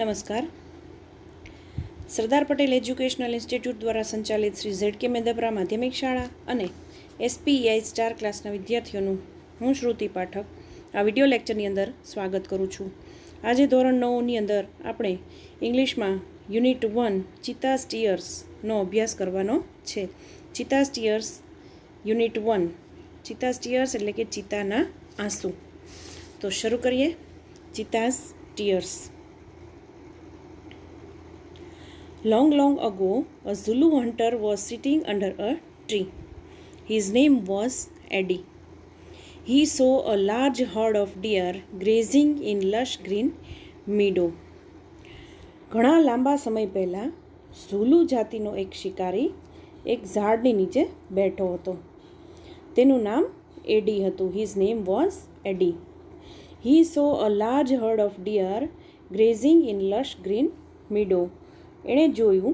નમસ્કાર. Sardar Patel educational institute દ્વારા સંચાલિત શ્રી ZK મેદપરા માધ્યમિક શાળા અને SPEI સ્ટાર ક્લાસના વિદ્યાર્થીઓનું હું શ્રુતિ પાઠક આ વિડીયો લેક્ચરની અંદર સ્વાગત કરું છું. આજે ધોરણ 9ની અંદર આપણે ઇંગ્લિશમાં યુનિટ 1 ચિતાસ ટીયર્સનો અભ્યાસ કરવાનો છે. ચિતાસ ટીયર્સ યુનિટ 1. ચિતાસ ટીયર્સ એટલે કે ચિતાના આંસુ. તો શરૂ કરીએ. ચિતાસ tears. Long ago, a Zulu hunter was sitting under a tree. His name was Eddie. He saw a large herd of deer grazing in lush green meadow. ઘણા લાંબા સમય પહેલાં ઝુલુ જાતિનો એક શિકારી એક ઝાડની નીચે બેઠો હતો. તેનું નામ એડી હતું. His name was Eddie. He saw a large herd of deer grazing in lush green meadow. એણે જોયું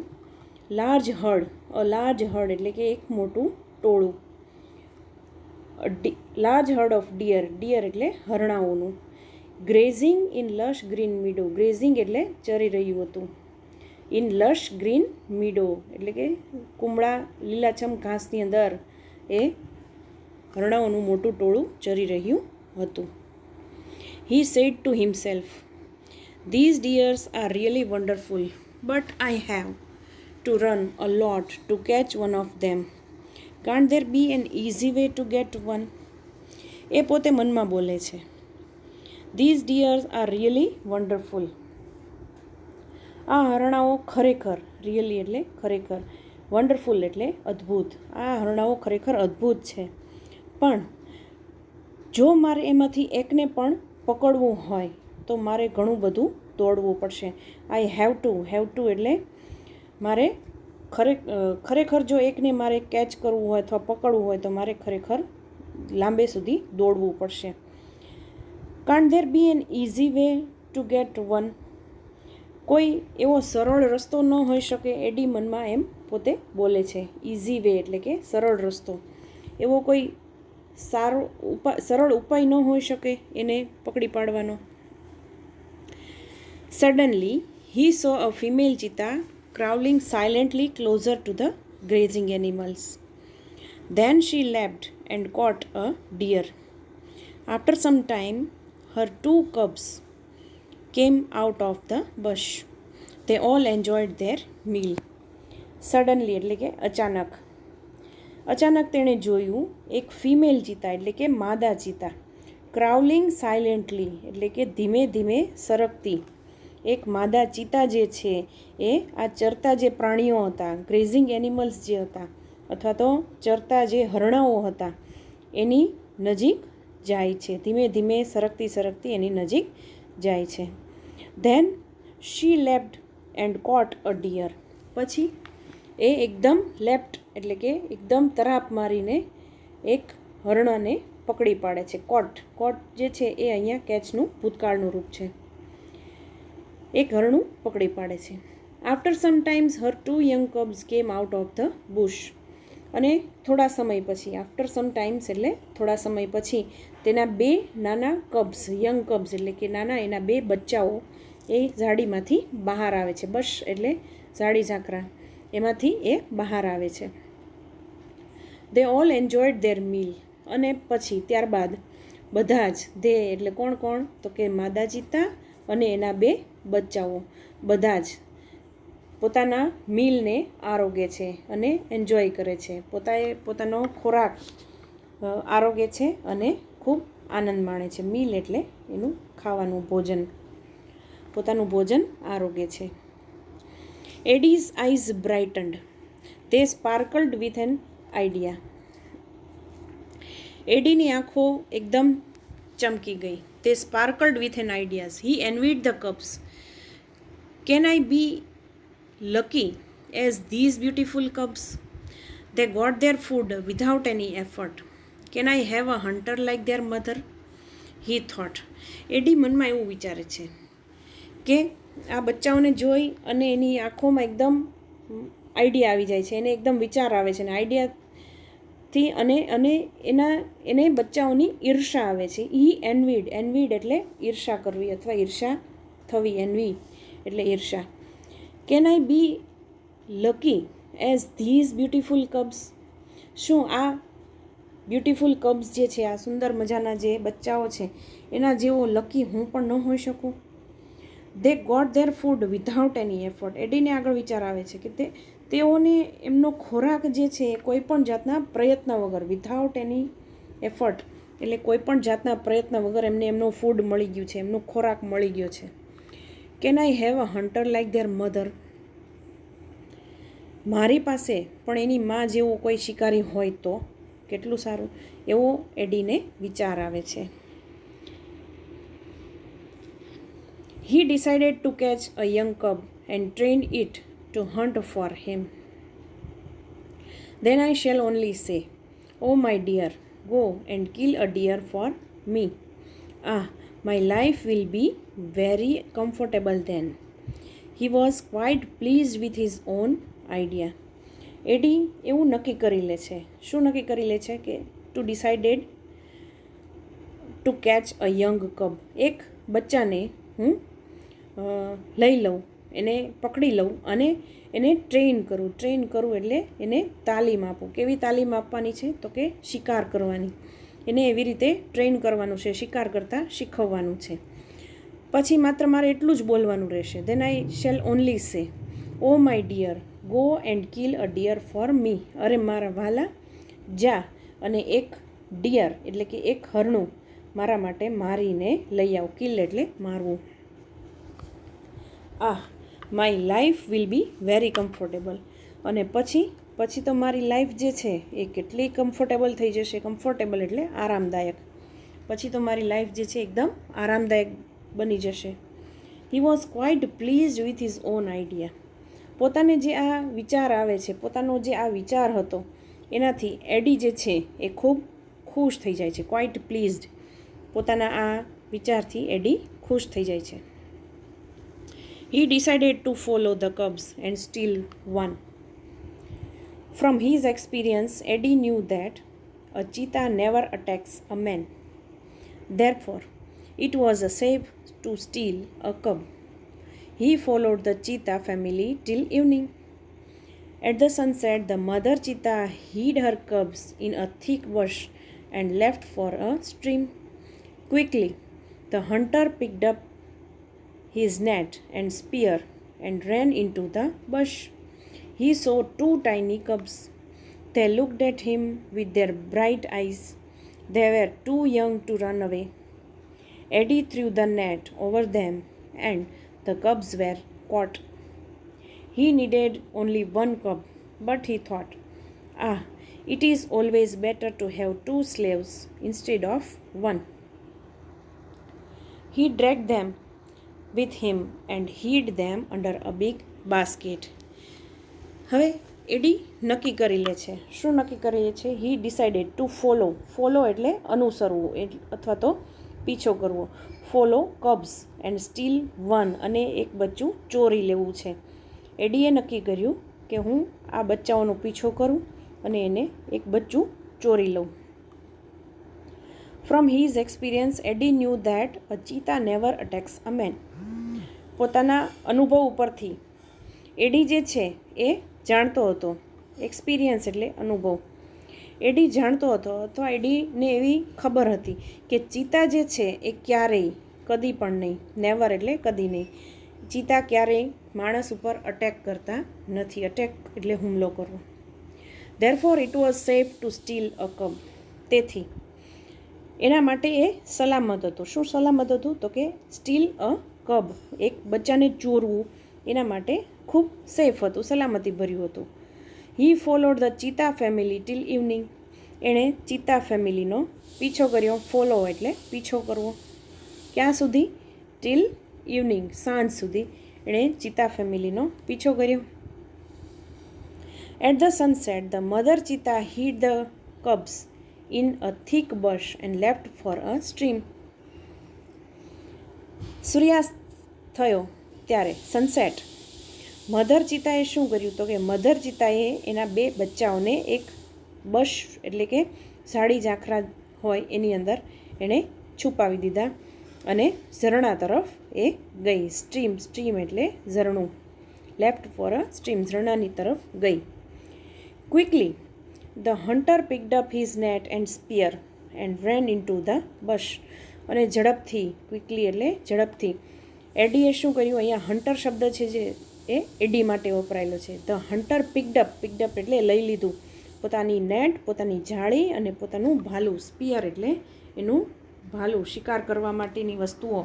લાર્જ હર્ડ એટલે કે એક મોટું ટોળું. લાર્જ હર્ડ ઓફ ડિયર એટલે હરણાઓનું. Grazing in lush green meadow. Grazing એટલે ચરી રહ્યું હતું. ઇન લશ ગ્રીન મીડો એટલે કે કુમળા લીલાછમ ઘાસની અંદર એ હરણાઓનું મોટું ટોળું ચરી રહ્યું હતું. He said to himself, "These deers are really wonderful. But I have to run a lot to catch one of them. Can't there be an easy way to get one?" એ પોતે મનમાં બોલે છે. These deers are really wonderful. આ હરણાઓ ખરેખર, really એટલે ખરેખર, wonderful એટલે અદ્ભુત. આ હરણાઓ ખરેખર અદ્ભુત છે. પણ જો મારે એમાંથી એકને પણ પકડવું હોય તો મારે ઘણું બધું દોડવું પડશે. આઈ હેવ ટુ એટલે મારે ખરેખર જો એકને મારે કેચ કરવું હોય અથવા પકડવું હોય તો મારે ખરેખર લાંબે સુધી દોડવું પડશે. Can't there be an easy way to get one. કોઈ એવો સરળ રસ્તો ન હોઈ શકે. એડી મનમાં એમ પોતે બોલે છે. ઇઝી વે એટલે કે સરળ રસ્તો. એવો કોઈ સરળ ઉપાય ન હોઈ શકે એને પકડી પાડવાનો. Suddenly, he saw a female cheetah crawling silently closer to the grazing animals. Then she leapt and caught a deer. After some time, her 2 cubs came out of the bush. They all enjoyed their meal. Suddenly એટલે કે અચાનક તેણે જોયું એક female ચિતા એટલે કે માદા ચિતા. Crawling silently એટલે કે ધીમે ધીમે સરકતી એક માદા ચિતા જે છે એ આ ચરતા જે પ્રાણીઓ હતા, ગ્રેઝિંગ એનિમલ્સ જે હતા અથવા તો ચરતા જે હરણાઓ હતા એની નજીક જાય છે. ધીમે ધીમે સરકતી એની નજીક જાય છે. Then she leapt and caught a deer. પછી એ એકદમ લેપ્ટ એટલે કે એકદમ તરાપ મારીને એક હરણાને પકડી પાડે છે. કોટ જે છે એ અહીંયા કેચનું ભૂતકાળનું રૂપ છે. એક હરણું પકડી પાડે છે. આફ્ટર સમ ટાઈમ્સ હર 2 યંગ કબ્સ કેમ આઉટ ઓફ ધ બુશ. અને થોડા સમય પછી, આફ્ટર સમ ટાઈમ્સ એટલે થોડા સમય પછી તેના 2 નાના કબ્સ, યંગ કબ્સ એટલે કે નાના એના 2 બચ્ચાઓ એ ઝાડીમાંથી બહાર આવે છે. બશ એટલે ઝાડી ઝાંખરા, એમાંથી એ બહાર આવે છે. દે ઓલ એન્જોયડ ધેર મીલ. અને પછી ત્યારબાદ બધા જ એટલે કોણ તો કે માદા ચિત્તા અને એના 2 બચ્ચાઓ બધા જ પોતાના મીલને આરોગે છે અને એન્જોય કરે છે. પોતાનો ખોરાક આરોગે છે અને ખૂબ આનંદ માણે છે. મીલ એટલે એનું ખાવાનું ભોજન, પોતાનું ભોજન આરોગે છે. Eddie's eyes brightened. They sparkled with an idea. એડીની આંખો એકદમ ચમકી ગઈ. તે sparkled with an ideas. He envied the cubs. Can I be lucky as these beautiful cubs? They got their food without any effort. Can I have a hunter like their mother? He thought. એડી મનમાં એવું વિચારે છે કે આ બચ્ચાઓને જોઈ અને એની આંખોમાં એકદમ આઈડિયા આવી જાય છે, એને એકદમ વિચાર આવે છે અને આઈડિયાથી એને બચ્ચાઓની ઈર્ષા આવે છે. એન્વીડ એટલે ઈર્ષા કરવી અથવા ઈર્ષા થવી, એન્વી એટલે ઈર્ષા. Can I be lucky as these beautiful cubs? શું આ બ્યુટિફુલ કબ્સ જે છે, આ સુંદર મજાના જે બચ્ચાઓ છે, એના જેવો લકી હું પણ ન હોઈ શકું? They got their food without any effort. એડીને આગળ વિચાર આવે છે કે તેઓને એમનો ખોરાક જે છે એ કોઈ પણ જાતના પ્રયત્ન વગર, વિધાઉટ એની એફર્ટ એટલે કોઈ પણ જાતના પ્રયત્ન વગર એમને એમનું ફૂડ મળી ગયું છે, એમનો ખોરાક મળી ગયો છે. Can I have a hunter like their mother? મારી પાસે પણ એની માં જેવો કોઈ શિકારી હોય તો કેટલું સારું, એવો એડીને વિચાર આવે છે. He decided to catch a young cub and train it to hunt for him. Then I shall only say, "Oh my dear, go and kill a deer for me. Ah, my life will be very comfortable then." He was quite pleased with his own idea. એડી એવું નક્કી કરી લે છે. શું નક્કી કરી લે છે? કે to decided to catch a young cub. એક બચ્ચાને હું લઈ લઉં, એને પકડી લઉં અને એને ટ્રેન કરું એટલે એને તાલીમ આપું. કેવી તાલીમ આપવાની છે? તો કે શિકાર કરવાની. એને એવી રીતે ટ્રેન કરવાનું છે, શિકાર કરતાં શીખવવાનું છે. પછી માત્ર મારે એટલું જ બોલવાનું રહેશે. Than I shall only say, O my dear, go and kill a deer for me. અરે મારા વાલા, જા અને એક ડિયર એટલે કે એક હરણું મારા માટે મારીને લઈ આવ. કિલ એટલે મારવું. આ my life will be very comfortable. અને પછી તો મારી લાઈફ જે છે એ કેટલી કમ્ફર્ટેબલ થઈ જશે. કમ્ફર્ટેબલ એટલે આરામદાયક. પછી તો મારી લાઈફ જે છે એકદમ આરામદાયક બની જશે. He was quite pleased with his on idea. પોતાને જે આ વિચાર આવે છે, પોતાનો જે આ વિચાર હતો, એનાથી એડી જે છે એ ખૂબ ખુશ થઈ જાય છે. ક્વાઇટ પ્લીઝડ, પોતાના આ વિચારથી એડી ખુશ થઈ જાય છે. He decided to follow the cubs and steal one. From his experience, Eddie knew that a cheetah never attacks a man. Therefore, it was safe to steal a cub. He followed the cheetah family till evening. At the sunset, the mother cheetah hid her cubs in a thick bush and left for a stream. Quickly, the hunter picked up his net and spear and ran into the bush. He saw two tiny cubs. They looked at him with their bright eyes. They were too young to run away. Eddie threw the net over them and the cubs were caught. He needed only one cub, but he thought, "Ah, it is always better to have two slaves instead of one." He dragged them with him and hid them under a big basket. હવે એડી નક્કી કરી લે છે. શું નક્કી કરી લે છે? હી ડિસાઇડેડ ટુ ફોલો એટલે અનુસરવું અથવા તો પીછો કરવો. Follow cubs and steel one, અને એક બચ્ચું ચોરી લેવું છે. એડીએ નક્કી કર્યું કે હું આ બચ્ચાઓનો પીછો કરું અને એને એક બચ્ચું ચોરી લઉં. From his experience, Eddie knew that a cheetah never attacks a man. પોતાના અનુભવ ઉપરથી એડી જે છે એ જાણતો હતો. એક્સપિરિયન્સ એટલે અનુભવ. એડી જાણતો હતો અથવા એડીને એવી ખબર હતી કે ચીતા જે છે એ ક્યારેય, કદી પણ નહીં, નેવર એટલે કદી નહીં, ચીતા ક્યારેય માણસ ઉપર અટેક કરતા નથી. અટેક એટલે હુમલો કરવો. Therefore it was safe to steal a cub. તેથી એના માટે એ સલામત હતું. શું સલામત હતું? તો કે સ્ટીલ અ કબ, એક બચ્ચાને ચોરવું એના માટે ખૂબ સેફ હતું, સલામતી ભર્યું હતું. He followed the cheetah family till evening. એણે ચીતા ફેમિલીનો પીછો કર્યો. ફોલો એટલે પીછો કરવો. ક્યાં સુધી? ટીલ ઇવનિંગ, સાંજ સુધી એણે ચીતા ફેમિલીનો પીછો કર્યો. At the sunset the mother cheetah hid the cubs in a thick bush and left for a stream. સૂર્યાસ્ત થયો ત્યારે, સનસેટ, મધર ચીતાએ શું કર્યું? તો કે મધર ચીતાએ એના બે બચ્ચાઓને એક બશ એટલે કે ઝાડી ઝાંખરા હોય એની અંદર એણે છુપાવી દીધા અને ઝરણા તરફ એ ગઈ. સ્ટ્રીમ એટલે ઝરણું. લેફ્ટ ફોર અ સ્ટ્રીમ, ઝરણાની તરફ ગઈ. Quickly the hunter picked up his net and spear and ran into the bush. અને ઝડપથી, ક્વિકલી એટલે ઝડપથી. એડીએ શું કર્યું? અહીંયા હન્ટર શબ્દ છે જે એ એડી માટે વપરાયેલો છે. ધ હન્ટર પિકડ અપ એટલે લઈ લીધું પોતાની નેટ, પોતાની જાળી અને પોતાનું ભાલું. સ્પિયર એટલે એનું ભાલું, શિકાર કરવા માટેની વસ્તુઓ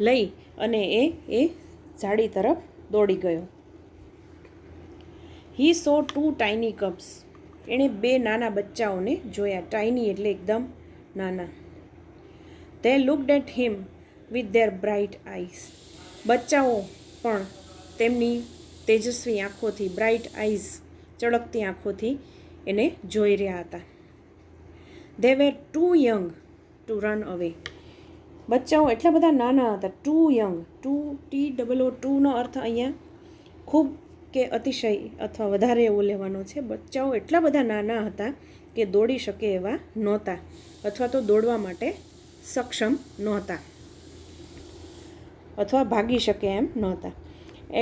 લઈ અને એ ઝાડી તરફ દોડી ગયો. He saw 2 tiny cubs. એણે 2 નાના બચ્ચાઓને જોયા. ટાઇની એટલે એકદમ નાના. They looked at him with their bright eyes. બચ્ચાઓ પણ તેમની તેજસ્વી આંખોથી, બ્રાઇટ આઈઝ ચળકતી આંખોથી એને જોઈ રહ્યા હતા. They were too young to run away. બચ્ચાઓ એટલા બધા નાના હતા. ટુ યંગ, ટુનો અર્થ અહીંયા ખૂબ કે અતિશય અથવા વધારે એવો લેવાનો છે. બચ્ચાઓ એટલા બધા નાના હતા કે દોડી શકે એવા નહોતા, અથવા તો દોડવા માટે સક્ષમ નહોતા, અથવા ભાગી શકે એમ નહોતા.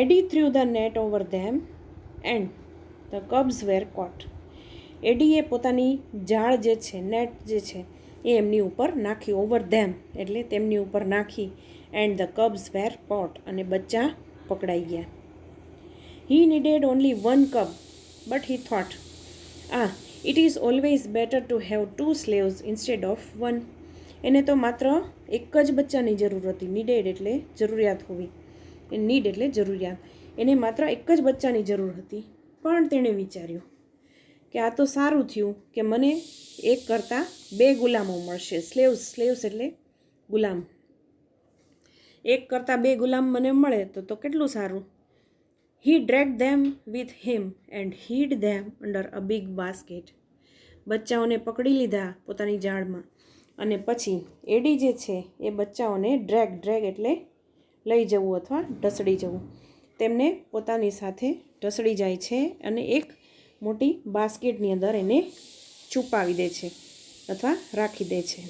Eddie threw the net over them and the cubs were caught. એડીએ પોતાની જાળ જે છે, નેટ જે છે, એ એમની ઉપર નાખી. ઓવર ધેમ એટલે તેમની ઉપર નાખી. And the cubs were caught અને બચ્ચા પકડાઈ ગયા. He needed only 1 cub but he thought, it is always better to have 2 slaves instead of 1. એને તો માત્ર એક જ બચ્ચાની જરૂર હતી. નીડેડ એટલે જરૂરિયાત હોવી, નીડ એટલે જરૂરિયાત. એને માત્ર એક જ બચ્ચાની જરૂર હતી. પણ તેણે વિચાર્યું કે આ તો સારું થયું કે મને એક કરતાં 2 ગુલામો મળશે. સ્લેવ્સ એટલે ગુલામ. એક કરતાં 2 ગુલામ મને મળે તો કેટલું સારું. He dragged them with him and hid them under a big basket. બચ્ચાઓને પકડી લીધા પોતાની જાળમાં અને પછી એડી જે છે એ બચ્ચાઓને ડ્રેગ એટલે લઈ જવું અથવા ઢસડી જવું, તેમને પોતાની સાથે ઢસડી જાય છે અને એક મોટી બાસ્કેટની અંદર એને છુપાવી દે છે અથવા રાખી દે છે.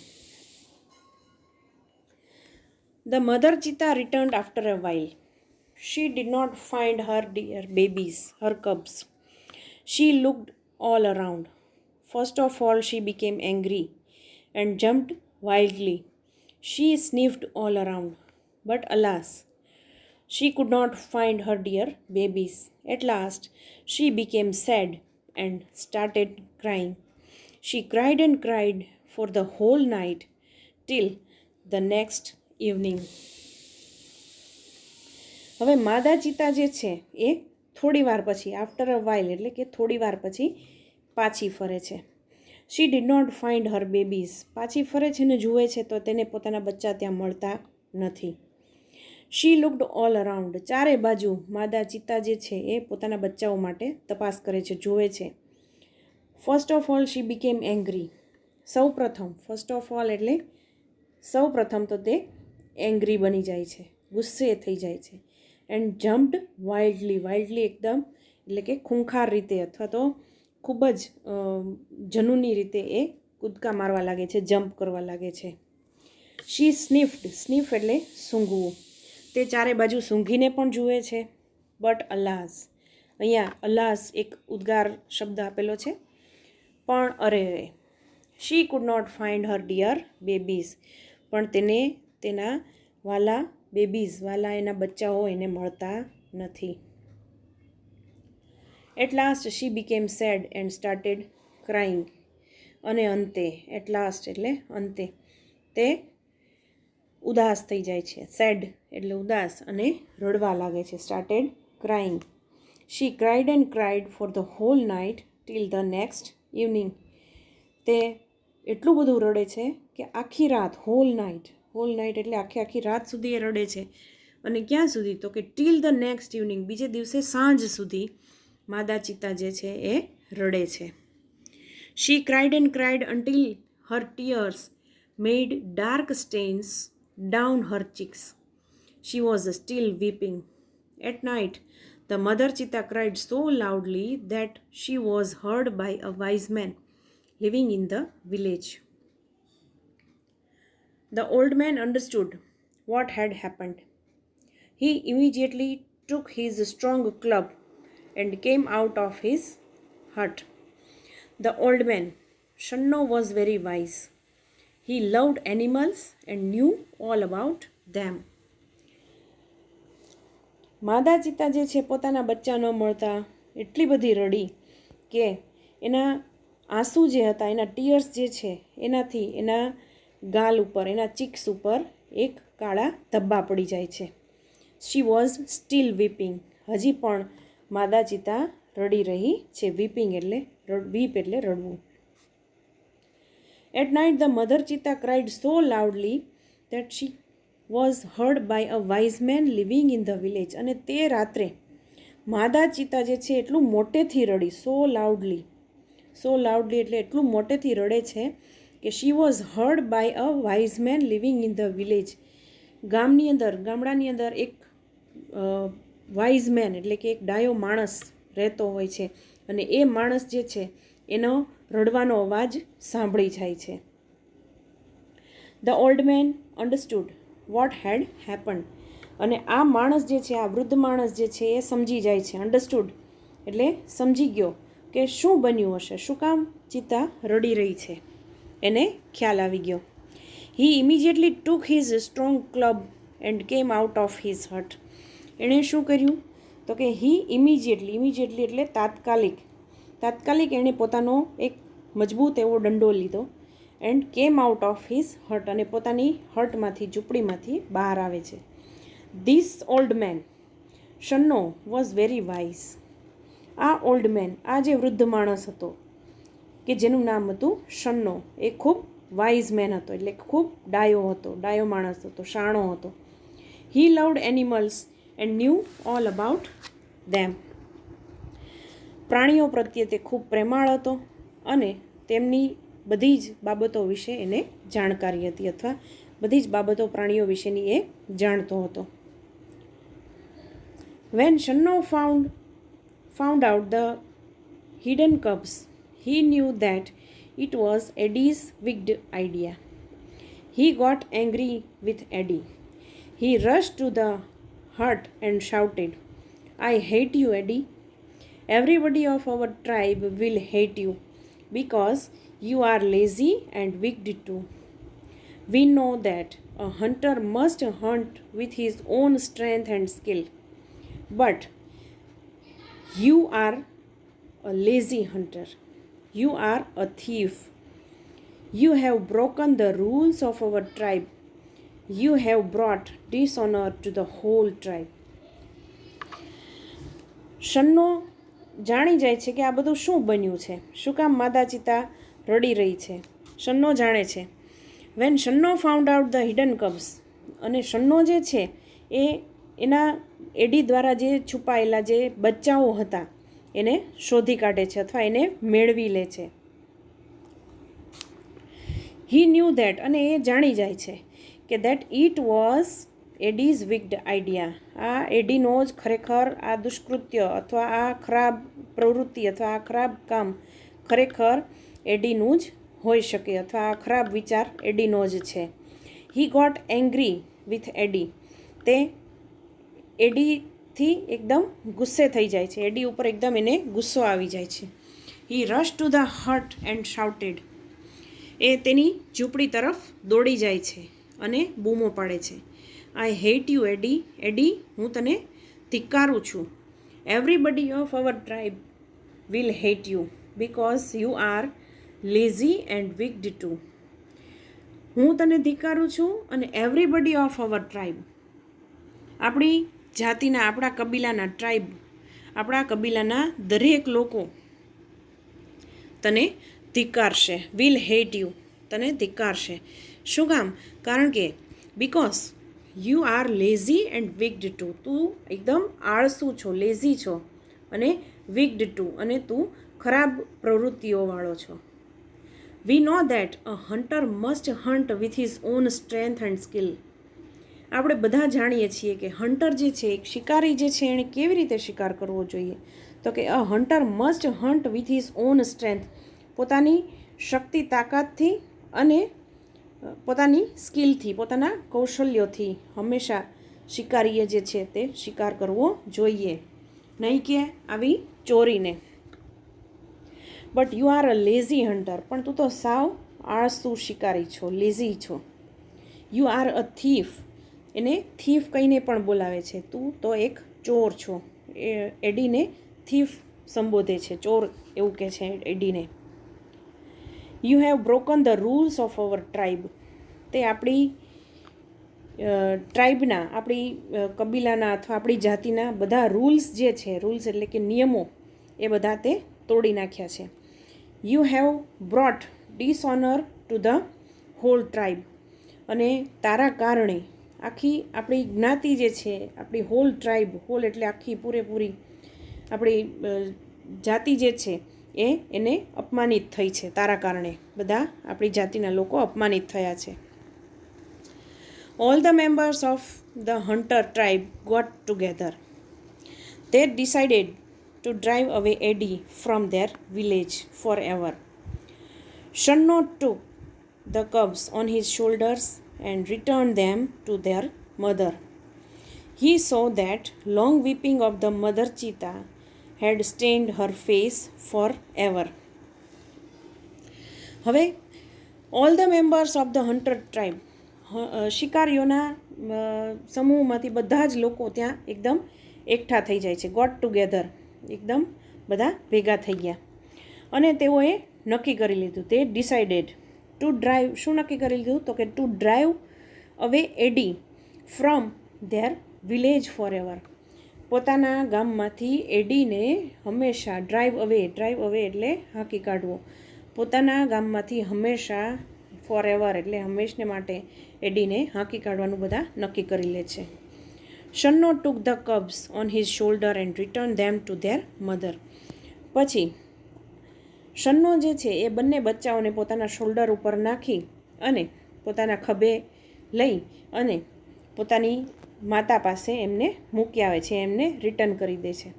The mother cheetah returned after a while. She did not find her dear babies, her cubs. She looked all around. First of all, she became angry and jumped wildly. She sniffed all around, but alas, she could not find her dear babies. At last, she became sad and started crying. She cried and cried for the whole night till the next evening. હવે માદા ચિતા જે છે એ થોડી વાર પછી, after a while એટલે કે થોડી વાર પછી પાછી ફરે છે. She did not find her babies. પાછી ફરે છે ને જુએ છે તો તેને પોતાના બચ્ચા ત્યાં મળતા નથી. She looked all around. ચારે બાજુ માદા ચિતા જે છે એ પોતાના બચ્ચાઓ માટે તપાસ કરે છે, જુએ છે. First of all she became angry. સૌ પ્રથમ, ફર્સ્ટ ઓફ ઓલ એટલે સૌ પ્રથમ તો તે એંગ્રી બની જાય છે, ગુસ્સે થઈ જાય છે. એન્ડ જમ્પ્ડ વાઇલ્ડલી એકદમ એટલે કે ખૂંખાર રીતે અથવા તો ખૂબ જ જનૂની રીતે એ કૂદકા મારવા લાગે છે, જમ્પ કરવા લાગે છે. શી સ્નિફ એટલે સૂંઘવું. તે ચારે બાજુ સૂંઘીને પણ જુએ છે. બટ અલાસ, અહીંયા અલાસ એક ઉદ્ગાર શબ્દ આપેલો છે, પણ અરે. She could not find her dear babies. પણ તેને તેના વાલા બેબીઝ, વાલા એના બચ્ચાઓ એને મળતા નથી. At last she became sad and started crying. અને અંતે, એટ લાસ્ટ એટલે અંતે, તે ઉદાસ થઈ જાય છે. સેડ એટલે ઉદાસ અને રડવા લાગે છે. Started crying. She cried and cried for the whole night till the next evening. તે એટલું બધું રડે છે કે આખી રાત, હોલ નાઇટ એટલે આખી રાત સુધી એ રડે છે. અને ક્યાં સુધી? તો કે ટીલ ધ નેક્સ્ટ ઇવનિંગ, બીજે દિવસે સાંજ સુધી માદા ચિતા જે છે એ રડે છે. She cried and cried until her tears made dark stains down her cheeks. She was still weeping. At night the mother cheetah cried so loudly that she was heard by a wise man living in the village. The old man understood what had happened. He immediately took his strong club and came out of his hut. The old man, Shanno, was very wise. He loved animals and knew all about them. માદા ચિત્તા જે છે પોતાના બચ્ચા ન મળતા એટલી બધી રડી કે એના આંસુ જે હતા, એના ટીયર્સ જે છે એનાથી એના ગાલ ઉપર, એના ચીક્સ ઉપર એક કાળા ધબ્બા પડી જાય છે. She was still weeping. હજી પણ માદા ચિત્તા રડી રહી છે. વીપિંગ એટલે વીપ એટલે રડવું. At night the mother cheetah cried so loudly that she was heard by a wise man living in the village. અને તે રાત્રે માદા ચિત્તા જે છે એટલું મોટેથી રડી. સો લાઉડલી એટલે એટલું મોટેથી રડે છે કે she was heard by a wise man living in the village. ગામડાની અંદર એક વાઇઝ મેન એટલે કે એક ડાયો માણસ રહેતો હોય છે અને એ માણસ જે છે એનો રડવાનો અવાજ સાંભળી જાય છે. The old man understood vote head happened. અને આ માણસ જે છે, આ વૃદ્ધ માણસ જે છે એ સમજી જાય છે. અન્ડરસ્ટુડ એટલે સમજી ગયો કે શું બન્યું હશે, શું કામ ચિત્તા રડી રહી છે, એને ખ્યાલ આવી ગયો. He immediately took his strong club and came out of his hut. એણે શું કર્યું તો કે હી ઇમિડિયેટલી એટલે તાત્કાલિક એણે પોતાનો એક મજબૂત એવો દંડો લીધો. And came out of his હટ, અને પોતાની હટમાંથી, ઝૂંપડીમાંથી બહાર આવે છે. This old man Shanno was very wise. આ ઓલ્ડ મેન, આ જે વૃદ્ધ માણસ હતો કે જેનું નામ હતું શન્નો, એ ખૂબ વાઇઝ મેન હતો, એટલે ખૂબ ડાયો માણસ હતો, શાણો હતો. He loved animals and knew all about them. પ્રાણીઓ પ્રત્યે તે ખૂબ પ્રેમાળ હતો અને તેમની બધી જ બાબતો વિશે એને જાણકારી હતી, અથવા બધી જ બાબતો પ્રાણીઓ વિશેની એ જાણતો હતો. When Shanno found out the hidden cubs, he knew that it was Eddie's wicked idea. He got angry with Eddie. He rushed to the hut and shouted, "I hate you, Eddie. Everybody of our tribe will hate you because you are lazy and wicked too. We know that a hunter must hunt with his own strength and skill, but you are a lazy hunter. You are a thief. You have broken the rules of our tribe. You have brought dishonor to the whole tribe." Shanno જાણી જાય છે કે આ બધું શું બન્યું છે, શું કામ માદા ચિત્તા રડી રહી છે. શન્નો જાણે છે. When Shanno found out the hidden cubs, અને શન્નો જે છે એ એના એડી દ્વારા જે છુપાયેલા જે બચ્ચાઓ હતા એને શોધી કાઢે છે અથવા એને મેળવી લે છે. હી ન્યૂ ધેટ, અને એ જાણી જાય છે કે ધેટ ઇટ વોઝ એડીઝ વિક્ડ આઈડિયા. આ એડીનો જ ખરેખર આ દુષ્કૃત્ય અથવા આ ખરાબ પ્રવૃત્તિ અથવા આ ખરાબ કામ ખરેખર એડીનું જ હોઈ શકે, અથવા આ ખરાબ વિચાર એડીનો જ છે. હી ગોટ એંગ્રી વિથ એડી. તે એડીથી એકદમ ગુસ્સે થઈ જાય છે, એડી ઉપર એકદમ એને ગુસ્સો આવી જાય છે. He rush to the hut and shouted. એ તેની ઝૂંપડી તરફ દોડી જાય છે અને બૂમો પાડે છે. આઈ હેટ યુ એડી. એડી, હું તને ધિક્કારું છું. Everybody of our tribe will hate you because you are lazy and wicked too. હું તને ધિક્કારું છું અને એવરીબડી ઓફ અવર ટ્રાઇબ, આપણી જાતિના, આપણા કબીલાના, ટ્રાઇબ, આપણા કબીલાના દરેક લોકો તને ધિક્કારશે. વિલ હેટ યુ, તને ધિક્કારશે. શું કામ? કારણ કે because you are lazy and wicked too. તું એકદમ આળસુ છો, લેઝી છો અને વિક્ડ ટુ, અને તું ખરાબ પ્રવૃત્તિઓવાળો છો. We know that a hunter must hunt with his own strength and skill. આપણે બધા જાણીએ છીએ કે હન્ટર જે છે, એક શિકારી જે છે, એણે કેવી રીતે શિકાર કરવો જોઈએ. તો કે a hunter must hunt with his own strength. પોતાની શક્તિ, તાકાતથી અને પોતાની સ્કિલથી, પોતાના કૌશલ્યોથી હંમેશા શિકારીએ જે છે તે શિકાર કરવો જોઈએ, નહીં કે આવી ચોરીને. But you are a lazy hunter, પણ તું તો સાવ આળસુ શિકારી છો, લેઝી છો. યુ આર અ થીફ, એને થીફ કહીને પણ બોલાવે છે, તું તો એક ચોર છો. એડીને થીફ સંબોધે છે, ચોર એવું કહે છે એડીને. You have broken the rules of our tribe, તે આપણી ટ્રાઇબના, આપણી કબીલાના અથવા આપણી જાતિના બધા રૂલ્સ જે છે, રૂલ્સ એટલે કે નિયમો, એ બધા તે તોડી નાખ્યા છે. You have brought dishonour to the whole tribe, અને તારા કારણે આખી આપણી જ્ઞાતિ જે છે, આપણી હોલ ટ્રાઇબ, હોલ એટલે આખી પૂરેપૂરી આપણી જાતિ જે છે એને અપમાનિત થઈ છે. તારા કારણે બધા આપણી જાતિના લોકો અપમાનિત થયા છે. All the members of the hunter tribe got together. They decided to drive away Eddie from their village forever. Shanno took the cubs on his shoulders and returned them to their mother. He saw that long weeping of the mother cheetah had stained her face forever. હવે all the members of the hunter tribe, શિકારીઓના સમૂહમાંથી બધા જ લોકો ત્યાં એકદમ એકઠા થઈ જાય છે. ગોટ ટુગેધર, એકદમ બધા ભેગા થઈ ગયા, અને તેઓએ નક્કી કરી લીધું. તે ડિસાઇડેડ ટુ ડ્રાઈવ, શું નક્કી કરી લીધું તો કે to drive away Eddie from their village forever, પોતાના ગામમાંથી એડીને હંમેશા ડ્રાઈવ અવે એટલે હાંકી કાઢવો, પોતાના ગામમાંથી હંમેશા ફોર એવર એટલે હંમેશને માટે એડીને હાંકી કાઢવાનું બધા નક્કી કરી લે છે. Shanno took the cubs on his shoulder and return them to their mother. પછી શન્નો જે છે એ બંને બચ્ચાઓને પોતાના શોલ્ડર ઉપર નાખી અને પોતાના ખભે લઈ અને પોતાની માતા પાસે એમને મૂકી આવે છે, એમને રિટર્ન કરી દે છે.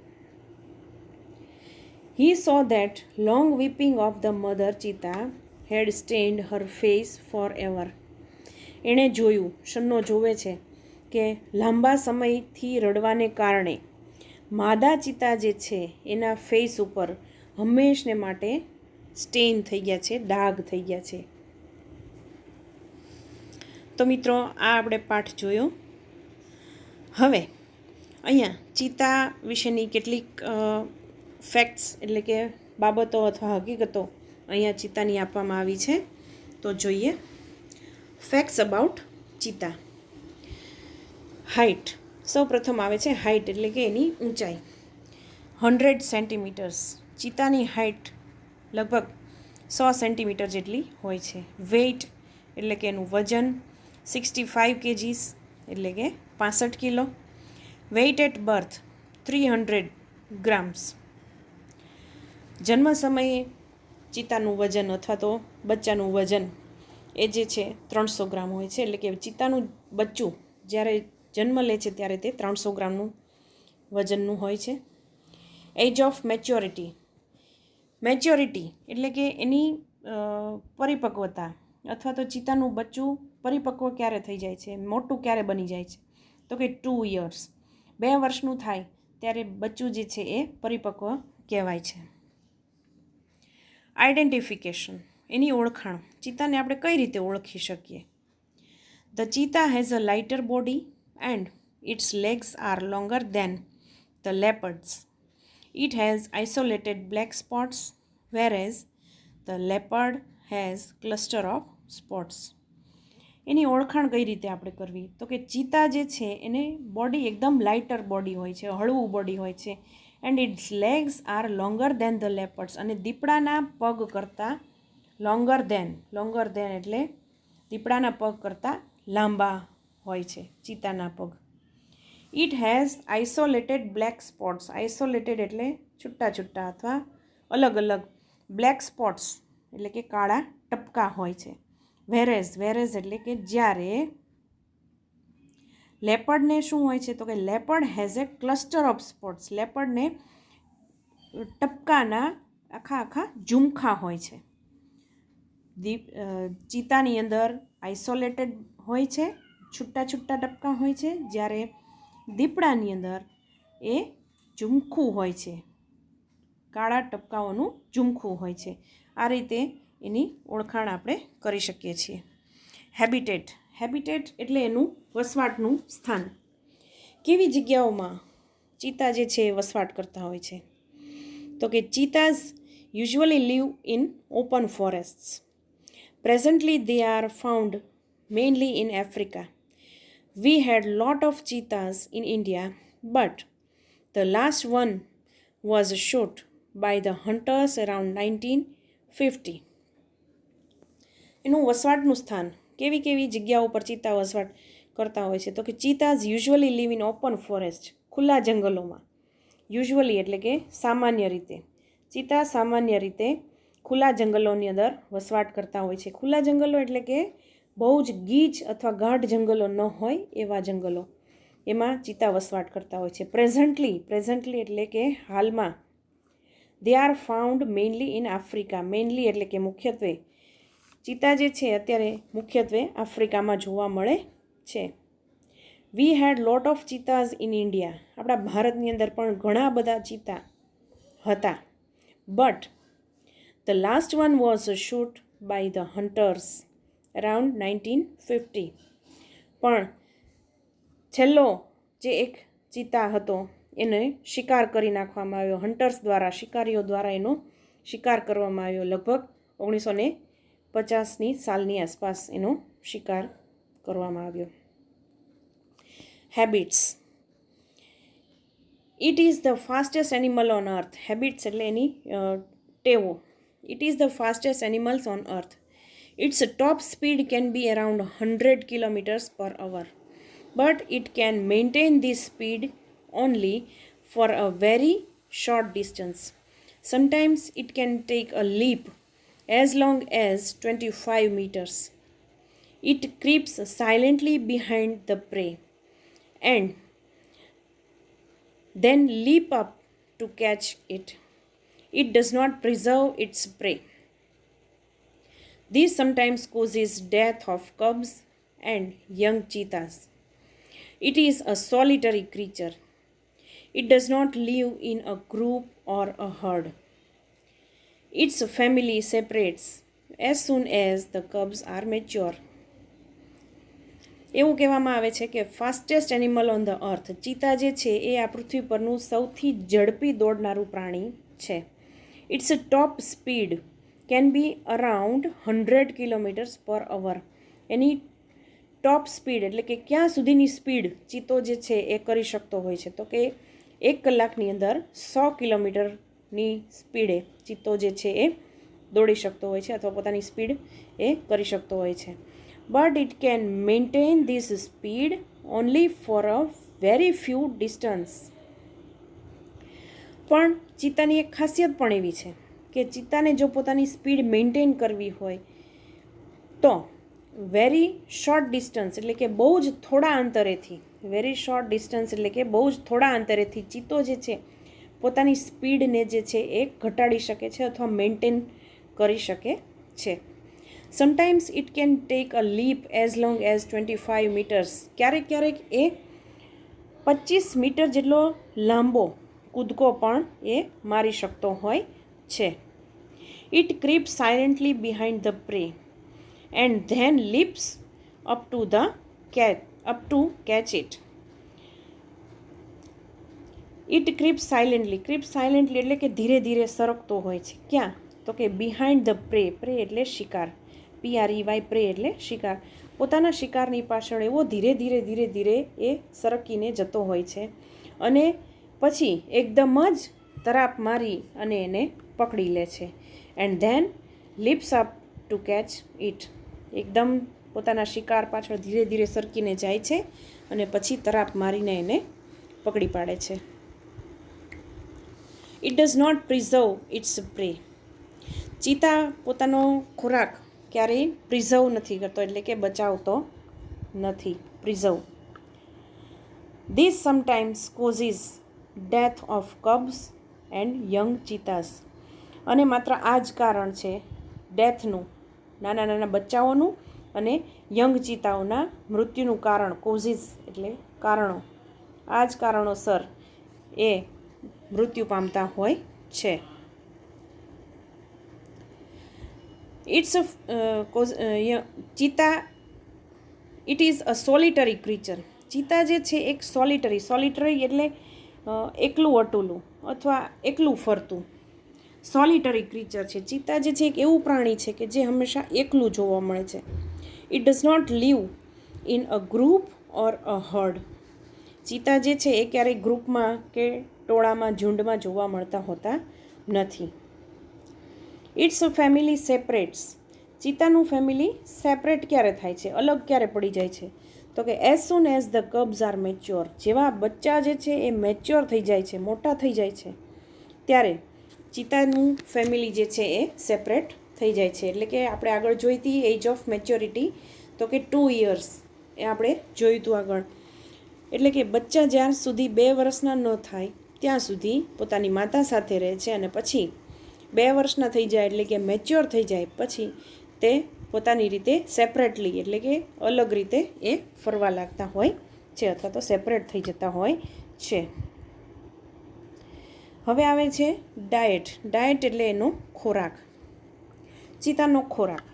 He saw that long weeping of the mother cheetah had stained her face forever. એણે જોયું, શન્નો જોવે છે કે લાંબા સમયથી રડવાને કારણે માદા ચિતા જે છે એના ફેસ ઉપર હંમેશને માટે સ્ટેઇન થઈ ગયા છે, ડાઘ થઈ ગયા છે. તો મિત્રો, આ આપણે પાઠ જોયો. હવે અહીંયા ચિતા વિશેની કેટલીક ફેક્ટ્સ એટલે કે બાબતો અથવા હકીકતો અહીંયા ચિતાની આપવામાં આવી છે, તો જોઈએ. Facts about cheetah. હાઇટ, સૌ પ્રથમ આવે છે હાઇટ એટલે કે એની ઊંચાઈ. 100 સેન્ટીમીટર્સ, ચિતાની હાઇટ લગભગ 100 સેન્ટીમીટર જેટલી હોય છે. વેઇટ એટલે કે એનું વજન 65 kgs એટલે કે 65 kilo. Weight at birth 300 grams. જન્મ સમયે ચિતાનું વજન અથવા તો બચ્ચાનું વજન એ જે છે 300 ગ્રામ હોય છે, એટલે કે ચિતાનું બચ્ચું જ્યારે જન્મ લે છે ત્યારે તે 300 ગ્રામનું વજનનું હોય છે. એજ ઓફ મેચ્યોરિટી, મેચ્યોરિટી એટલે કે એની પરિપક્વતા અથવા તો ચિતાનું બચ્ચું પરિપક્વ ક્યારે થઈ જાય છે, મોટું ક્યારે બની જાય છે, તો કે 2 years, 2 વર્ષનું થાય ત્યારે બચ્ચું જે છે એ પરિપક્વ કહેવાય છે. આઈડેન્ટિફિકેશન, એની ઓળખાણ, ચિતાને આપણે કઈ રીતે ઓળખી શકીએ. The cheetah has a lighter body and its legs are longer than the leopards. It has isolated black spots whereas the leopard has cluster of spots. એની ઓળખાણ કઈ રીતે આપણે કરવી, તો કે ચિતા જે છે એને બોડી એકદમ લાઇટર બોડી હોય છે, હળવું બોડી હોય છે. And its legs are longer than the leopards, અને દીપડાના પગ કરતાં લોંગર દેન એટલે દીપડાના પગ કરતાં લાંબા હોય છે ચિતાના પગ. It has isolated black spots, isolated એટલે છૂટા છૂટા અથવા અલગ અલગ, બ્લેક સ્પોટ્સ એટલે કે કાળા ટપકા હોય છે. વેરેઝ એટલે કે જ્યારે. લેપર્ડને શું હોય છે, તો કે leopard has a cluster of spots, લેપર્ડને ટપકાના આખા ઝુમખા હોય છે. ચિત્તાની અંદર આઇસોલેટેડ હોય છે, છૂટા છૂટા ટપકા હોય છે, જ્યારે દીપડાની અંદર એ ઝુમખું હોય છે, કાળા ટપકાઓનું ઝુમખું હોય છે. આ રીતે એની ઓળખાણ આપણે કરી શકીએ છીએ. હેબિટેટ. હેબિટેટ એટલે એનું વસવાટનું સ્થાન. કેવી જગ્યાઓમાં ચિત્તા જે છે એ વસવાટ કરતા હોય છે? તો કે cheetahs usually live in open forests. Presently they are found mainly in Africa. We had lot of cheetahs in India, but the last one was shot by the hunters around 1950. એનું વસવાટનું સ્થાન. કેવી કેવી જગ્યાઓ પર ચિત્તા વસવાટ કરતા હોય છે? તો કે cheetahs usually live in open forest, ખુલ્લા જંગલોમાં. યુઝ્યુઅલી એટલે કે સામાન્ય રીતે. ચિત્તા સામાન્ય રીતે ખુલ્લા જંગલોની અંદર વસવાટ કરતા હોય છે. ખુલ્લા જંગલો એટલે કે બહુ જ ગીચ અથવા ગાઢ જંગલો ન હોય એવા જંગલો, એમાં ચિત્તા વસવાટ કરતા હોય છે. પ્રેઝન્ટલી એટલે કે હાલમાં. They are found mainly in Africa. Mainly એટલે કે મુખ્યત્વે. ચિત્તા જે છે અત્યારે મુખ્યત્વે આફ્રિકામાં જોવા મળે છે. We had lot of cheetahs in India. આપણા ભારતની અંદર પણ ઘણા બધા ચિત્તા હતા. But the last one was shot by the hunters around 1950. પણ છેલ્લો જે એક ચિત્તા હતો એને શિકાર કરી નાખવામાં આવ્યો. હન્ટર્સ દ્વારા, શિકારીઓ દ્વારા એનો શિકાર કરવામાં આવ્યો. લગભગ 1950ની સાલની આસપાસ એનો શિકાર કરવામાં આવ્યો. Habits. It is the fastest animal on earth. Habits એટલે એની ટેવો. It is the fastest animals on earth. Its top speed can be around 100 kilometres per hour. But it can maintain this speed only for a very short distance. Sometimes it can take a leap as long as 25 meters. It creeps silently behind the prey and then leap up to catch it. It does not preserve its prey. This sometimes causes death of cubs and young cheetahs. It is a solitary creature. It does not live in a group or a herd. Its family separates as soon as the cubs are mature. એવું કહેવામાં આવે છે કે fastest animal on the earth. ચિત્તા જે છે એ આ પૃથ્વી પરનું સૌથી ઝડપી દોડનારું પ્રાણી છે. Its top speed can be around 100 kilometres per hour. Any top speed એટલે કે ક્યાં સુધીની સ્પીડ ચિત્તો જે છે એ કરી શકતો હોય છે? તો કે 1 કલાકની અંદર 100 કિલોમીટરની સ્પીડે ચિત્તો જે છે એ દોડી શકતો હોય છે અથવા પોતાની સ્પીડ એ કરી શકતો હોય છે. But it can maintain this speed only for a very few distance. પણ ચિત્તાની એક ખાસિયત પણ એવી છે કે ચિત્તાને જો પોતાની સ્પીડ મેન્ટેન કરવી હોય તો વેરી શોર્ટ ડિસ્ટન્સ એટલે કે બહુ જ થોડા અંતરેથી, વેરી શોર્ટ ડિસ્ટન્સ એટલે કે બહુ જ થોડા અંતરેથી ચિત્તો જે છે પોતાની સ્પીડને જે છે એ ઘટાડી શકે છે અથવા મેન્ટેન કરી શકે છે. Sometimes it can take a leap as long as 25 metres. ક્યારેક ક્યારેક એ 25 મીટર જેટલો લાંબો કૂદકો પણ એ મારી શકતો હોય છે. It creep silently behind the pre and then leaps up to catch it. It creeps silently. Creeps silently એટલે કે ધીરે ધીરે સરકતો હોય છે. ક્યાં? તો કે behind the prey. prey એટલે શિકાર. PREY prey એટલે શિકાર. પોતાના શિકારની પાછળ એવો ધીરે ધીરે એ સરકીને જતો હોય છે અને પછી એકદમ જ તરાપ મારી અને એને પકડી લે છે. and then leaps up to catch it. એકદમ પોતાના શિકાર પાછળ ધીરે ધીરે સરકીને જાય છે અને પછી તરાપ મારીને એને પકડી પાડે છે. It does not preserve its prey. ચિત્તા પોતાનો ખોરાક ક્યારેય પ્રિઝર્વ નથી કરતો એટલે કે બચાવતો નથી. Preserve. This sometimes causes death of cubs and young cheetahs. અને માત્ર આ જ કારણ છે ડેથનું નાના નાના બચ્ચાઓનું અને યંગ ચિત્તાઓના મૃત્યુનું કારણ, કોઝિસ એટલે કારણો, આ જ કારણોસર એ મૃત્યુ પામતા હોય છે. It's cheetah it is a solitary creature. ચિત્તા જે છે એક સોલિટરી એટલે એકલું અટુલું અથવા એકલું ફરતું સોલિટરી ક્રીચર છે. ચિત્તા જે છે એક એવું પ્રાણી છે કે જે હંમેશા એકલું જોવા મળે છે. It does not live in a group or a herd. ચિત્તા જે છે એ ક્યારેય ગ્રુપમાં કે ટોળામાં, ઝુંડમાં જોવા મળતા હોતા નથી. It's a family separates. ચિત્તાનું ફેમિલી સેપરેટ ક્યારે થાય છે, અલગ ક્યારે પડી જાય છે? તો કે as soon as the cubs are mature. જેવા બચ્ચા જે છે એ મેચ્યોર થઈ જાય છે, મોટા થઈ જાય છે, ત્યારે ચિત્તાનું ફેમિલી જે છે એ સેપરેટ થઈ જાય છે. એટલે કે આપણે આગળ જોઈ હતી એજ ઓફ મેચ્યોરિટી, તો કે 2 years એ આપણે જોયું હતું આગળ. એટલે કે બચ્ચા જ્યાં સુધી 2 વર્ષના ન થાય ત્યાં સુધી પોતાની માતા સાથે રહે છે અને પછી 2 વર્ષના થઈ જાય એટલે કે મેચ્યોર થઈ જાય પછી તે પોતાની રીતે સેપરેટલી એટલે કે અલગ રીતે એ ફરવા લાગતા હોય છે અથવા તો સેપરેટ થઈ જતા હોય છે. હવે આવે છે ડાયટ. ડાયટ એટલે એનો ખોરાક, ચિત્તાનો ખોરાક.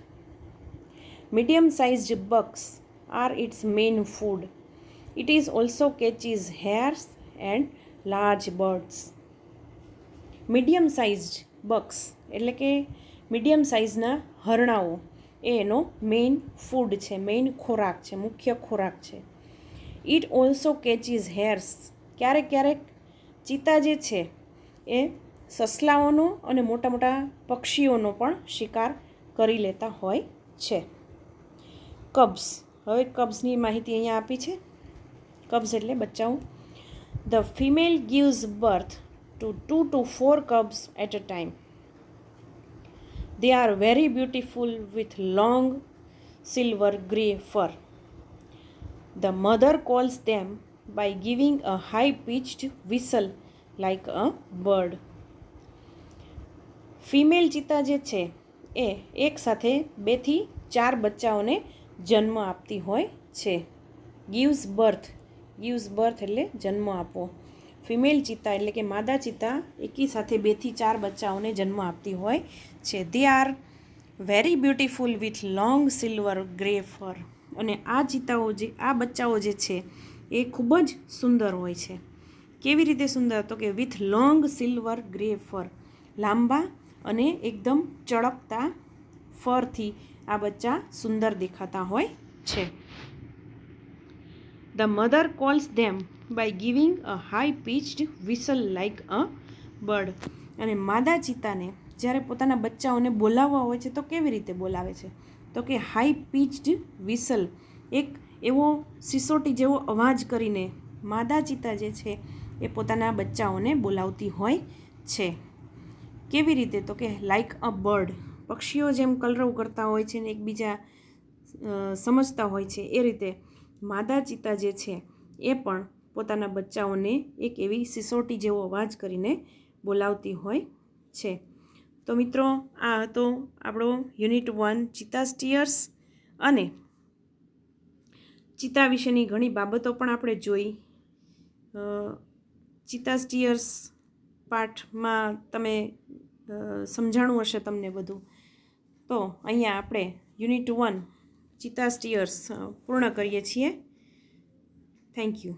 Medium sized bucks are its main food. It is also catches hares and large birds. Medium sized bucks એટલે કે મીડિયમ સાઇઝના હરણાઓ એ એનો મેઇન ફૂડ છે, મેઇન ખોરાક છે, મુખ્ય ખોરાક છે. It also catches hares. ક્યારેક ક્યારેક ચિત્તા જે છે એ સસલાઓનો અને મોટા મોટા પક્ષીઓનો પણ શિકાર કરી લેતા હોય છે. કબ્સ. હવે કબ્સની માહિતી અહીંયા આપી છે. કબ્સ એટલે બચ્ચાઓ. The female gives birth to 2 to 4 cubs at a time. They are very beautiful with long silver grey fur. The mother calls them by giving a high-pitched whistle like a bird. Female ચિત્તા જે છે એ એક સાથે 2 થી 4 બચ્ચાઓને જન્મ આપતી હોય છે. ગિવ્સ બર્થ એટલે જન્મ આપવો. ફિમેલ ચિત્તા એટલે કે માદા ચિત્તા એકી સાથે 2 થી 4 બચ્ચાઓને જન્મ આપતી હોય છે. They are very beautiful with long silver grey fur. અને આ ચિત્તાઓ આ બચ્ચાઓ જે છે એ ખૂબ જ સુંદર હોય છે. કેવી રીતે સુંદર? તો કે વિથ લોંગ સિલ્વર ગ્રે ફર. લાંબા અને એકદમ ચળકતા ફરથી આ બચ્ચા સુંદર દેખાતા હોય છે. The mother calls them by giving a high-pitched whistle like a bird. અને માદા ચિત્તાને જ્યારે પોતાના બચ્ચાઓને બોલાવવા હોય છે તો કેવી રીતે બોલાવે છે? તો કે હાઈ પીચ્ડ વિસલ, એક એવો સિસોટી જેવો અવાજ કરીને માદા ચિત્તા જે છે એ પોતાના બચ્ચાઓને બોલાવતી હોય છે. કેવી રીતે? તો કે લાઇક અ બર્ડ. પક્ષીઓ જેમ કલરવ કરતા હોય છે ને એકબીજા સમજતા હોય છે એ રીતે માદા ચિત્તા જે છે એ પણ પોતાના બચ્ચાઓને એક એવી સિસોટી જેવો અવાજ કરીને બોલાવતી હોય છે. તો મિત્રો, આ હતો આપણો યુનિટ 1 ચિત્તા સ્ટીયર્સ. અને ચિત્તા વિશેની ઘણી બાબતો પણ આપણે જોઈ. ચિત્તા સ્ટીયર્સ પાઠમાં તમે સમજાણું હશે તમને બધું. તો અહીંયા આપણે યુનિટ 1 ચિત્તા સ્ટીયર્સ પૂર્ણ કરીએ છીએ. Thank you.